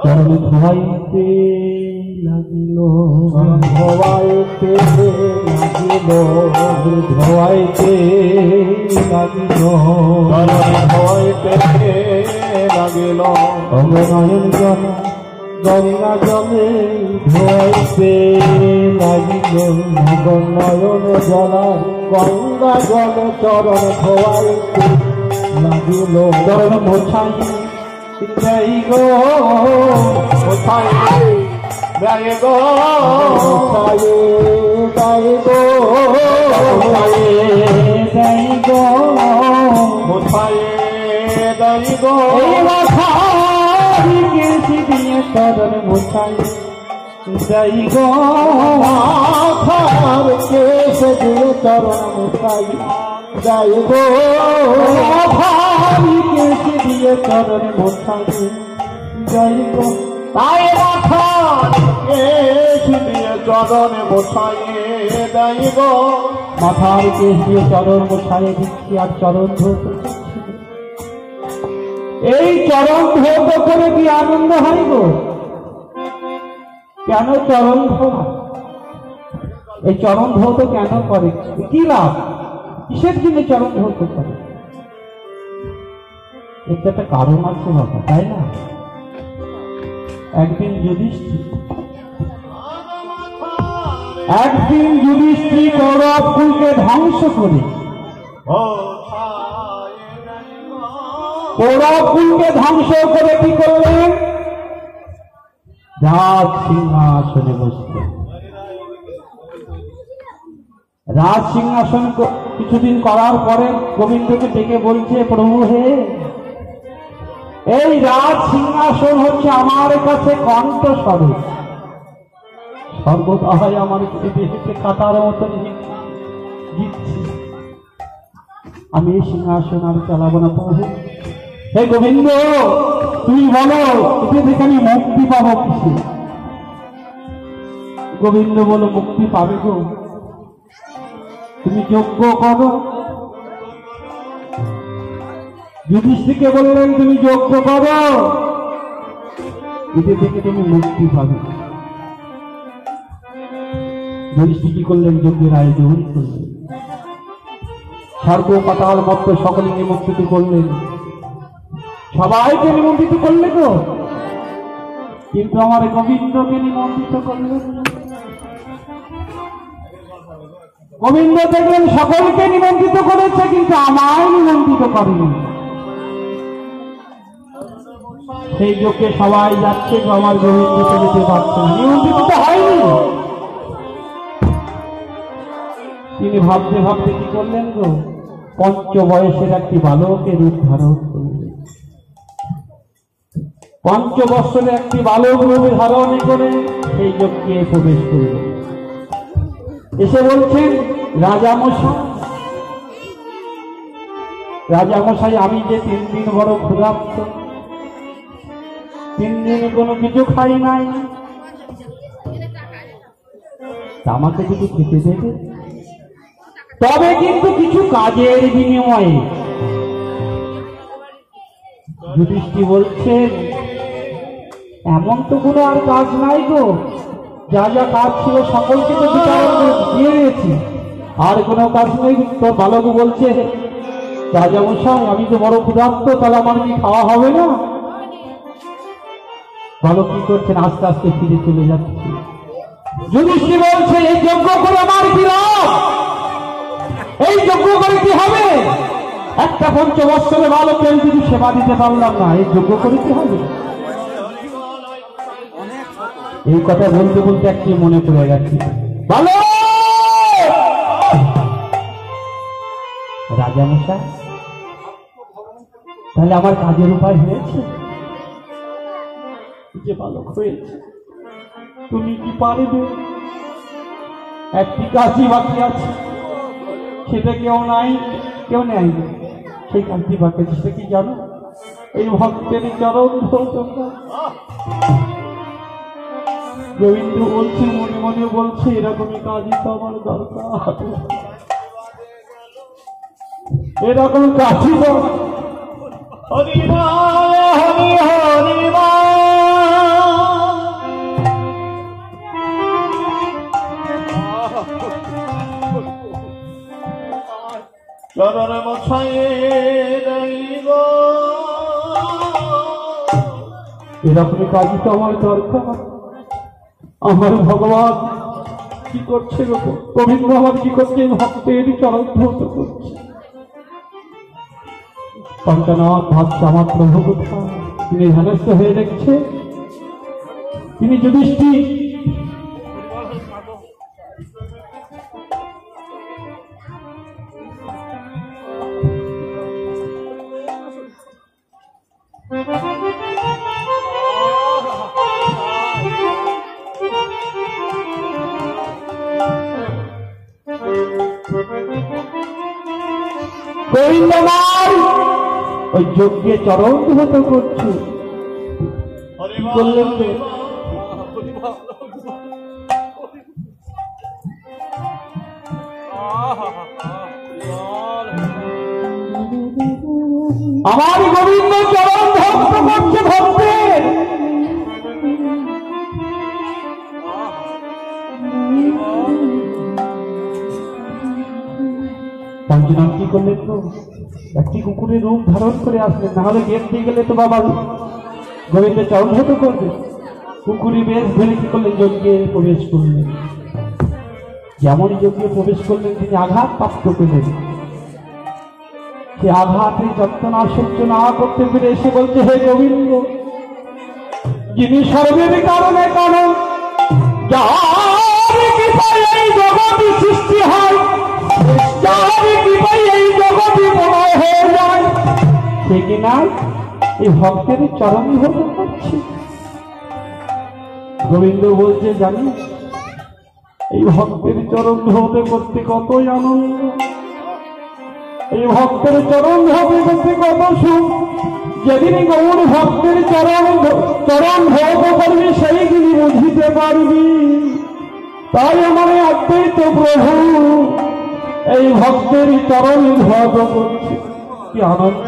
চরণ ধোয়াইতে লাগিল, ধোয়াইতে লাগিল, ধোয়াইতে লাগিল, ধোয়াইতে লাগিল। অঙ্গনয়ন জল গঙ্গা জলে ধোয়াইতে লাগিল, নয়ন জলা গঙ্গা জল চরণ ধোয়াইতে লাগিল। চরণ মোছাই যাই গো, মোছাই যাই গো, মোছাই যাই গো, মোছাই যাই গো, মোছাই যাই গো। কেসি দিয়ে চরণ মোছাই যাই গো, মাথার কেশ দিয়ে চরণ মোছাই যাই গো, কেসি দিয়ে চরণ মোছাই যাই গো। তাই মাথার কেশ দিয়ে চরণ মোছাই যাই গো। মাথার কেশ দিয়ে চরণ মোছাই দিচ্ছি আর চরণ ধরতে। এই চরণ ধৌত করে কি আনন্দ হয় গো? কেন চরণ ধোয়া? এই চরণ ধৌত কেন করে? কি লাভ? কিসের জন্য চরণ ধৌত করে? এটা একটা কারণ আছে বাবা, তাই না? একদিন যুধিষ্ঠির কৌরব কুলকে ধ্বংস করে, কৌরব কুলকে ধ্বংস করে কি করলেন? রাজ সিংহাসনে বসলেন। রাজ সিংহাসন কিছুদিন করার পরে গোবিন্দকে ডেকে বলছে, প্রভু হে, এই রাজ সিংহাসন হচ্ছে আমার কাছে কণ্ঠস্বরূপ, সর্বদাই আমার দেহকে কাটার মতো জিতছি। আমি এই সিংহাসন আর চালাবো না প্রভু। হে গোবিন্দ, তুমি বলো এতে থেকে আমি মুক্তি পাবো কিসে? গোবিন্দ বলো, মুক্তি পাবে গো, তুমি যজ্ঞ করো। যুধিষ্ঠিরকে বললেন, তুমি যজ্ঞ করো, এতে থেকে তুমি মুক্তি পাবে। যুধিষ্ঠির কি করলেন? যজ্ঞের আয়োজন করলেন, স্বর্গ পাতাল মত্ত সকলে নিমন্ত্রিত করলেন, সবাইকে নিমন্ত্রিত করলে গো, কিন্তু আমার গোবিন্দকে নিমন্ত্রিত করলেন। গোবিন্দ দেখলেন সকলকে নিমন্ত্রিত করেছে, কিন্তু আমায় নিমন্ত্রিত করেনি। সেই যজ্ঞে সবাই যাচ্ছে, আমার গোবিন্দকে যেতে পারছে না, নিমন্ত্রিত তো হয়নি। তিনি ভাবতে ভাবতে কি করলেন গো? পঞ্চ বয়সের একটি বালকের রূপ ধারণ করলেন। পঞ্চ বৎসরের একটি বালক রূপ ধারণ করে সেই যজ্ঞে প্রবেশ করলেন। এসে বলছেন, রাজামশাই, আমি যে 3 দিন বড় ক্ষুধার্ত, 3 দিন কোনো কিছু খাই নাই, আমাকে যদি খেতে দেবে, তবে কিন্তু কিছু কাজের বিনিময়ে। যুধিষ্ঠির বলছেন, এমন তো কোনো আর কাজ নাই গো, যা যা কাজ ছিল সকলকে তো দিয়ে দিয়েছি, আর কোনো কাজ নেই। তো বালক বলছে, রাজামশাই আমি তো বড় ক্ষুধার্ত, তাহলে আমার কি খাওয়া হবে না? বালক কি করছেন? আস্তে আস্তে ফিরে চলে যাচ্ছে। যুধিষ্ঠির বলছে, এই যজ্ঞ করে আমার কি লাভ? এই যজ্ঞ করে কি হবে? একটা 5 বৎসরের বালকের যদি সেবা দিতে পারলাম না, এই যজ্ঞ করে কি হবে? এই কথা বলতে বলতে একটি মনে পড়ে গেছে, ভালো রাজামশাই, তাহলে আমার কাজের উপায় হয়েছে? যে বালক হয়েছে, তুমি কি পারবে? একটি কাজই বাকি আছে, সেটা কেউ নেয়। সেই কাজটি বাকি আছে, সেটা কি জানো? এই ভক্তের চরণ ধৌত। গোবিন্দ বলছে, মনে মনে বলছে, এরকমই কাজই তো আমার দরকার, এরকম কাজই তো। হরি হরি হরি এরকমই কাজই তো আমার দরকার। আমার ভগবান কি করছে গো, গোবিন্দ আমার কি করছে, ভক্তের চরণ ধৌত করছে। পঞ্চনাথ ভাবছে আমার প্রভু কোথায়, তিনি ধ্যানস্থ হয়ে দেখছে, তিনি যুধিষ্ঠির। গোবিন্দ আমার ওই যজ্ঞে চরণ ধৌত করছে। বললেন আমার গোবিন্দ চরণ ভক্ত করছে ভক্তের। পঞ্চনাম কি করলেন তো, একটি কুকুরের রূপ ধারণ করে আসলেন, না হলে গেট দিয়ে গেলে তো বাবা গোবিন্দের চরণ ধৌত করবে। কুকুরি বেশ ধরে কি করলেন, যজ্ঞে প্রবেশ করলেন। যেমনই যজ্ঞে প্রবেশ করলেন তিনি আঘাত প্রাপ্ত করলেন। সে আঘাতে যন্ত্রণা সহ্য না করতে পেরে এসে বলছে, হে গোবিন্দ, যিনি সর্বের কারণে কারণ, যার কৃপায় এই জগৎ সৃষ্টি হয়, যার কৃপায় এই জগৎ প্রলয় হয়ে যায়, সে কিনা এই ভক্তের চরণ ধৌত করছে। গোবিন্দ বলছে, জানি এই ভক্তের চরণ ধৌত করতে কতই আনন্দ, এই ভক্তের চরণ ধৌত করতে কত সুখ। যেদিন গৌর ভক্তের চরণ ধৌত করবি সেইগুলি বুঝিতে পারবি। তাই আমার অদ্বৈত প্রভু এই ভক্তের চরণ ধৌত করছে, কি আনন্দ।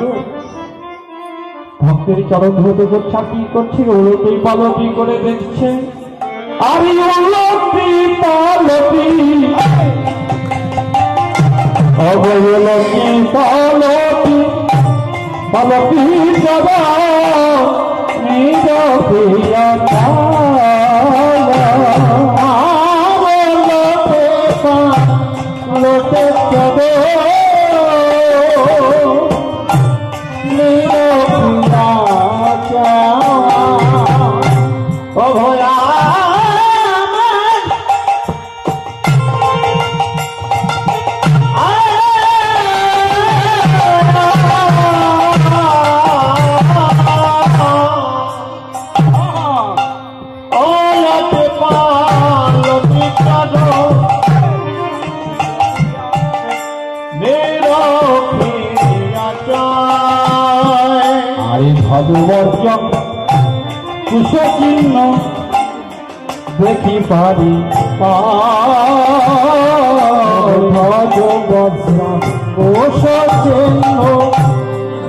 ভক্তের চরণ ধৌত করছে, আর কি করছে, উলটি পালটি করে দেখছে। আর উলটি পালটি অবলকি পালকি পালকি সদা নিজ প্রিয়া লোটে সদা নিজ প্রিয়া অভয়া ভগবর্জন কুশচিহ্ন দেখি পারি ভগবর্জন কুশচিহ্ন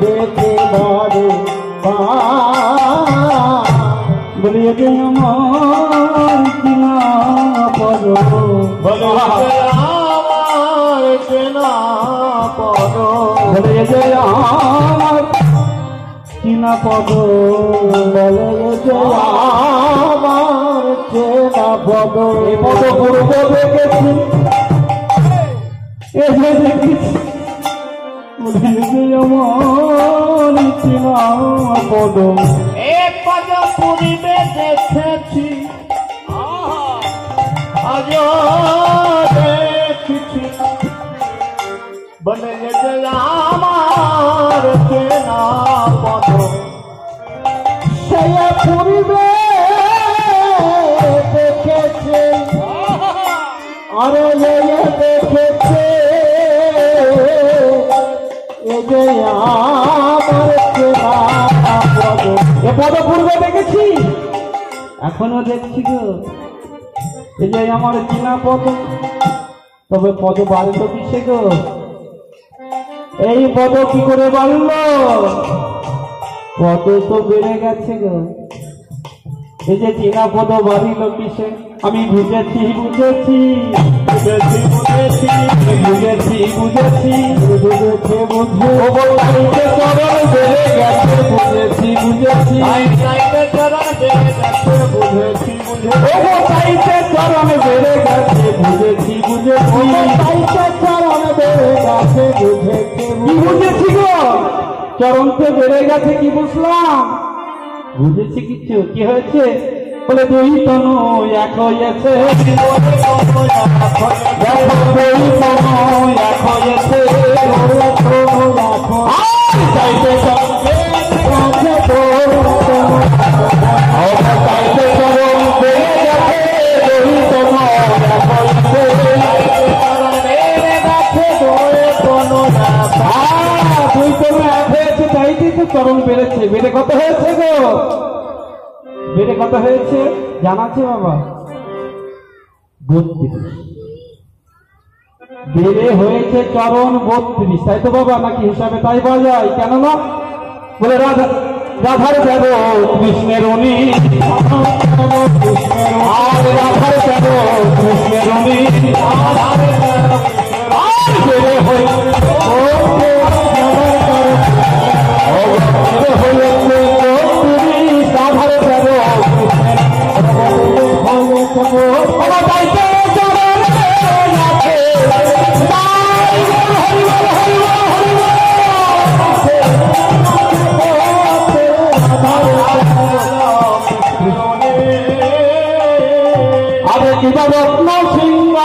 দেখি পারি বলিয়ে যে আমার কিনা পদ, আমার চেনা পদ, বলিয়ে যে আমার কিনা পদ, বলে যে আমার চেনা পদ। এ পদ পূর্ব দেখেছি, এসে দেখেছি, বলে যে আমার চেনা পদ। এ পদ পূর্বে দেখেছি, আজ দেখেছি, বলে যে আমার চেনা পদ। সে পূর্বে দেখেছে, আরে দেখেছে, এ যে আমার চেনা পদ। এ পদ পূর্বে দেখেছি, এখনো দেখছি গো, এই যে আমার চেনা পদ। তবে পদ বাড়ল কিসে গো, এই পদ কি করে বাড়ল, পদ তো বেড়ে গেছে গো। এই যে চেনা পদ বাড়িল কিসে, আমি বুঝেছি বুঝেছি বুঝেছি বুঝেছি বুঝেছি বুঝেছি বুঝেছি বুঝে চরণ বেড়ে গেছে, বুঝেছি বুঝেছি বুঝেছি ওগো চাইতে চরণ বেড়ে গেছে বুঝেছি বুঝেছি চাইতে চরণ বেড়ে গেছে বুঝেছি কি বুঝেছি গো চরণতে বেড়ে গেছে কি বুঝলাম বুঝেছি কিছু কি হয়েছে বলে দুই তনু এক হয়েছে দুই তনু এক হয়েছে চাইতে চরণ চাইতে চরণ বেড়ে গেছে দুই তনু এক হয়েছে দুই তনু এক হয়েছে চাইতেই তো চরণ বেড়েছে বেড়ে কত হয়েছে গো বেড়ে কত হয়েছে জানাচ্ছে বাবা 32 বেড়ে হয়েছে চরণ 32 তাই তো বাবা নাকি হিসাবে তাই পাওয়া যায় কেন না বলে রাধার দেব কৃষ্ণের উনি আর রাধার দেব কৃষ্ণের উনি বেড়ে হয়েছে রত্ন সিংহ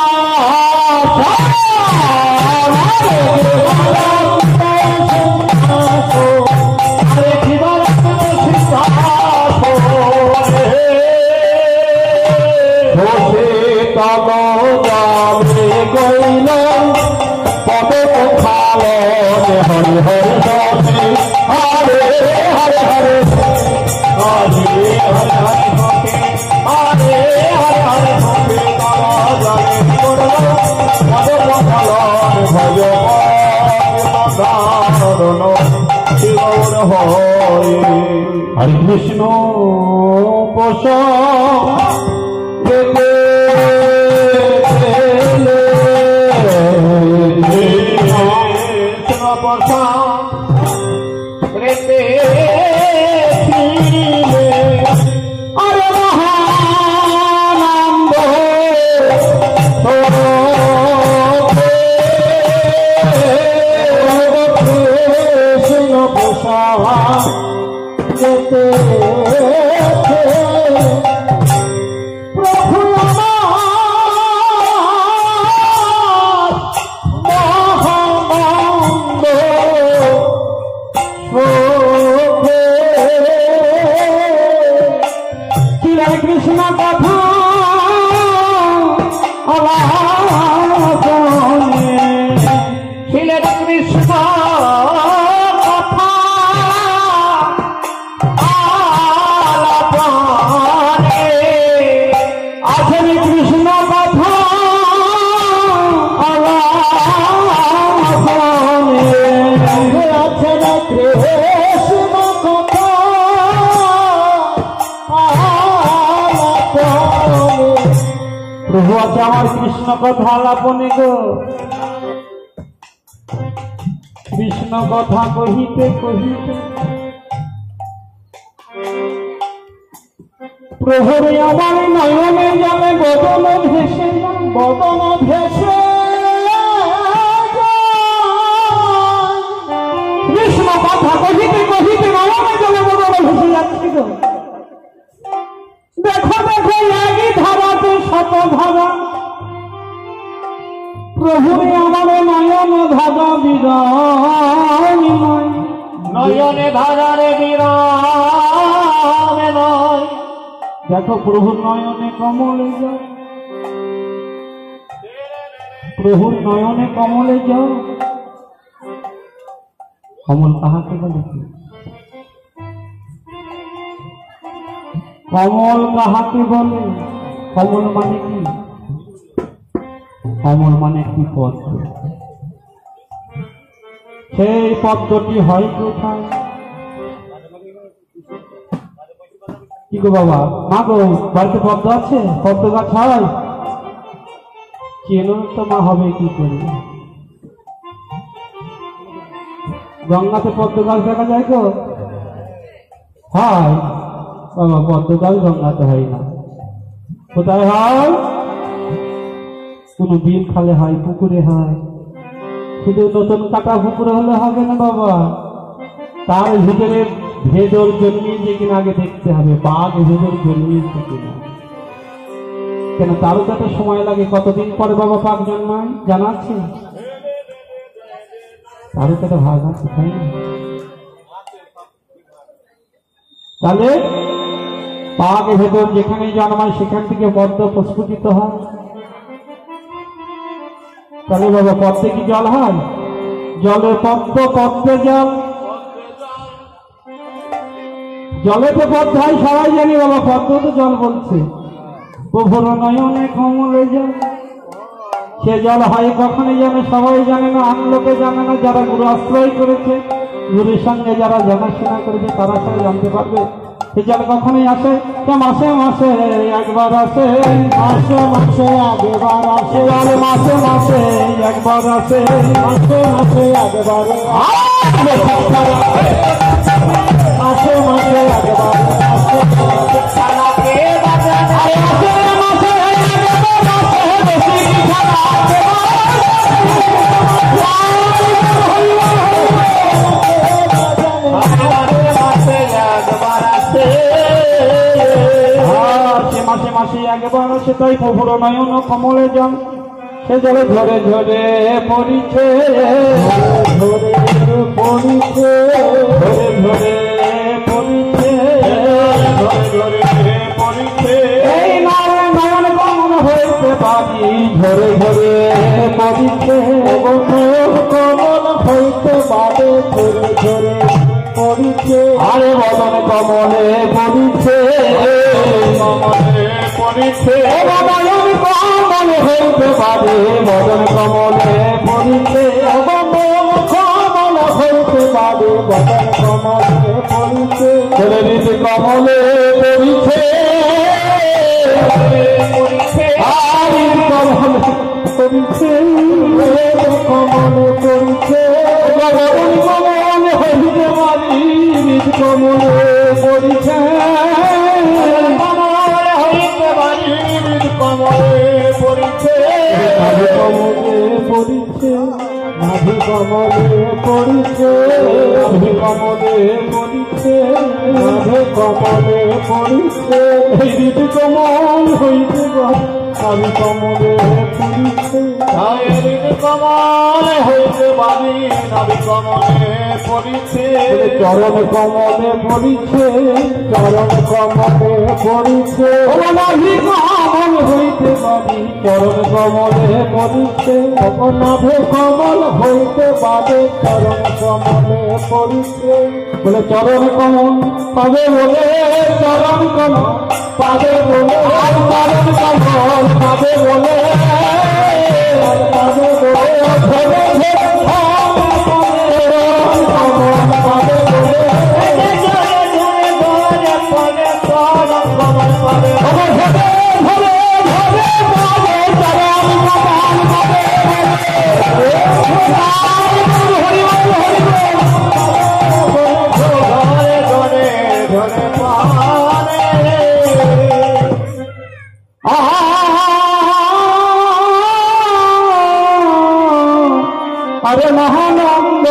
হরে কৃষ্ণ পোষ আরে মহানন্দ কৃষ্ণ পোষা প্রভু মহানন্দ শ্রী কৃষ্ণ কথা শ্রী কৃষ্ণ প্রভু আছে আমার কৃষ্ণ কথা আলাপনে গো কৃষ্ণ কথা কহিতে কহিতে প্রভুর আমার নয়নে যাবে বদন ভেসে বদন ভেসে কৃষ্ণ কথা কহিতে কহিতে নয়নে যাবে বদন ভেসে যাচ্ছে গো দেখো দেখো লাগি ধারাতে শত ধারা প্রভুরে আমার নয়ন ধারা বিরাম নয়নে ধারারে বিরাম নয় দেখো প্রভুর নয়নে কমলে যাও প্রভুর নয়নে কমলে যাও কমল কাহাকে বলে কমল কাহাকে বলে কমল মানে কি কমল মানে একটি পদ্ম সেই পদ্মটি হয় কোথায় কি গো বাবা মা গো বাড়িতে পদ্ম আছে পদ্ম গাছ হয় চেনো তো মা হবে কি করে গঙ্গাতে পদ্ম গাছ দেখা যায় তো হয় বাবা পদ্ম গাছ গঙ্গাতে হয় না কোথায় হয়? কোনো বিল খালে হয়, পুকুরে হয়। শুধু নতুন কাটা পুকুরে হলে হবে না বাবা, তার ভিতরে ভেদর জন্মিয়েছে কিনা আগে দেখতে হবে, বাঘ ভেদর জন্মিয়েছে কিনা। কেন তারও তো একটা সময় লাগে, কতদিন পরে বাবা বাঘ জন্মায় জানা আছে? তারও তো একটা ভাগ আছে, তাই না? তাহলে বাঘ ভেতর যেখানে জন্মায় সেখান থেকে পদ্ম প্রস্ফুটিত হয়। তাহলে বাবা পদ্মে কি জল হয়? জলে পদ্ম, পদ্মে জল। জলে তো পদ্ম হয় সবাই জানি বাবা, পদ্ম তো জল বলছে। প্রভুর নয়নে কমলে জল, সে জল হয় কখনই জানে সবাই জানে না, আন লোকে জানে না। যারা গুরু আশ্রয় করেছে, গুরুর সঙ্গে যারা জানাশোনা করেছে তারা সবাই জানতে পারবে। সে জল কখনই আসে, মাসে মাসে একবার আসে, মাসে মাসে একবার আসে, আর মাসে মাসে একবার আসে, মাসে মাসে একবার মাসে মাসে একবার মাসে মাসে একবার আসে। তাই প্রভুর নয়ন কমলে জল, সে জলে ঝরে ঝরে পড়িছে, ঝরে পড়িছে, ঝরে ঝরে পড়িছে, ঝরে ঝরে পড়িছে। এই নয়ন কমল হইতে পারি, ঝরে ঝরে পড়িছে, কমল হইতে পারে, ঝরে ঝরে পড়িছে। আরে বদন কমলে পড়িছে, কমলে পড়িছে, নয়ন কমল হইতে পারে, বদন কমলে পড়িছে, কমল হইতে পারে, বদন কমলে পড়িছে, ছেলের কমলে পড়িছে, আরে কমলে পড়িছে, কমলে পড়িছে, বদন কমলে হইতে পারি, কমলে পড়িছে, কমলে পড়িছে, মাঝে কমলে পড়িছে, মাঝে কমলে পড়িছে, মাঝে কমলে পড়িছে, মাঝে কমলে পড়িছে, হৃদ কমল হইতে আমি কমলে পড়িছে, হৃদ কমল হইতে পারি, আমি কমলে পড়িছে, চরণ কমলে পড়িছে, চরণ কমলে পড়িছে, নাভি কমল হইতে পারি, চরণ কমলে পড়িছে, নাভে কমল হইতে পারে, চরণ কমলে পড়িছে। বলে চরণ কমল পাবে বলে, চরণ কমল পাবে বলে, চরণ কমল পাবে বলে, পাবে বলে, अरे महानंद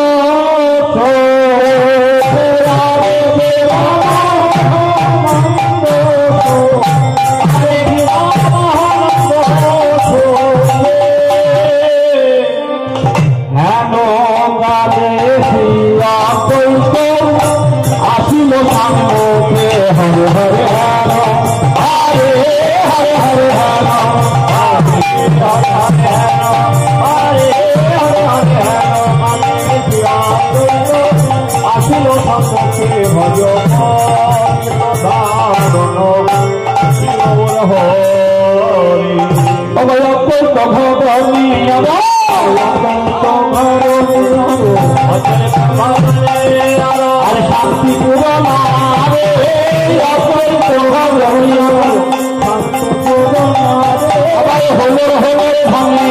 आसिल सामने हरे हरे हरे हरे हरे আসিল সম্মুখে ভজ শান্তি পুরাণে হলে হলে ভাঙে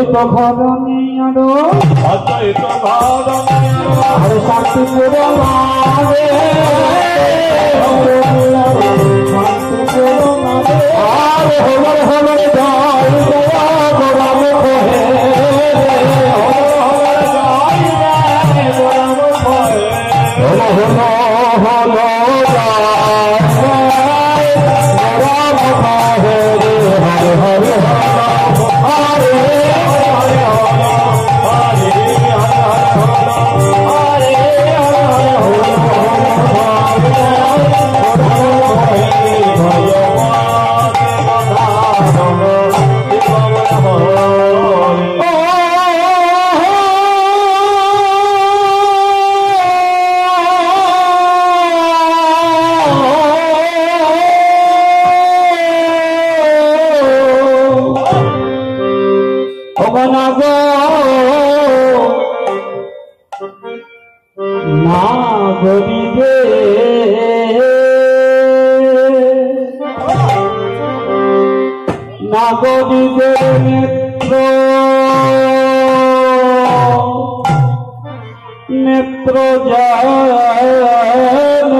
অদ্বৈত ঘরণী আরো অদ্বৈত ঘরণী আর শান্তি পুরো মারে শান্তি পুরো মারে আর হলর হলর জয় জয় গোরাম কহে হলর জয় জয় গোরাম কহে হল হল হল গোরাম কহে হরে হরে হরে নাগরিকের নেত্র নেত্র যেন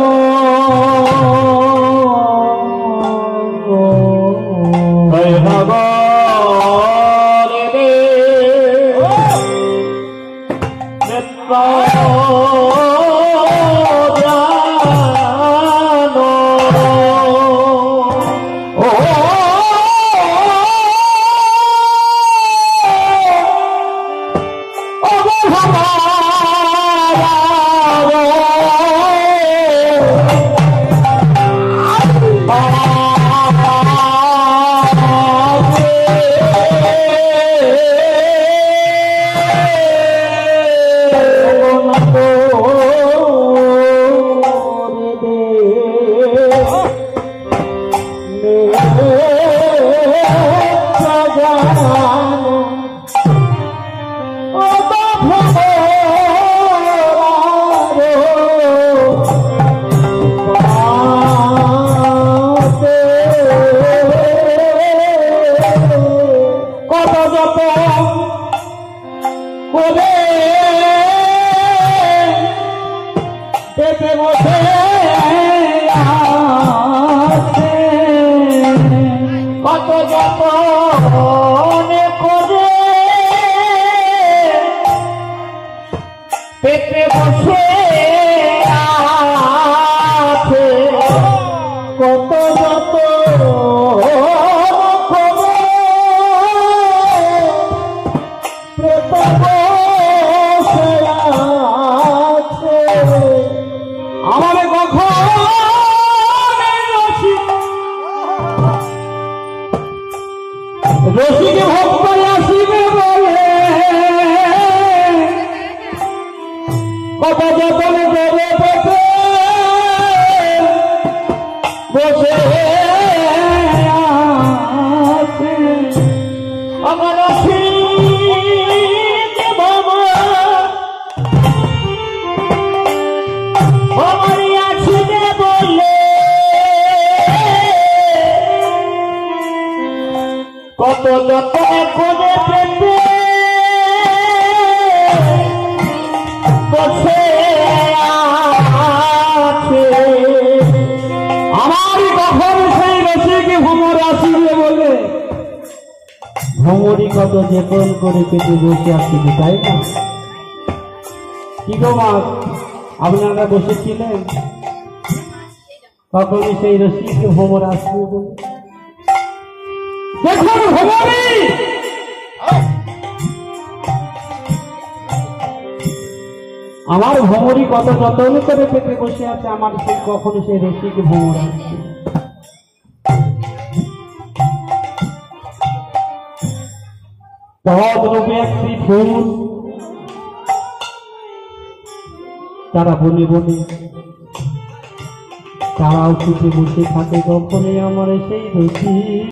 নেত্র কত যতনে করে পেটে বসে আছে কত যত আমাদের কখন রসিকে ভক্ত আসিবে বলে কত যতনে করে পেতে বসে আছে আমার রসিক বাবা আমারই আসিবে বলে কত যতনে করে পেতে বসে আছে আমার কখন সেই রসিকে ভ্রমর আসিবে বলে ভ্রমরই কত যেতন করে পেতে বসে আসিবে তাই না কি গো মা আপনারা বসেছিলেন কখনই সেই রসিকে ভ্রমর আসিবে বলে দেখুন ভ্রমরী আমার ভ্রমরী কত যতন করে পেতে বসে আছে আমার সেই কখনো সেই রসিকে ভ্রমর আসছে পদ্মরূপে একটি ফুল তারা বনে বনে তারাও ছুটে বসে থাকে কখনই আমার সেই রসিক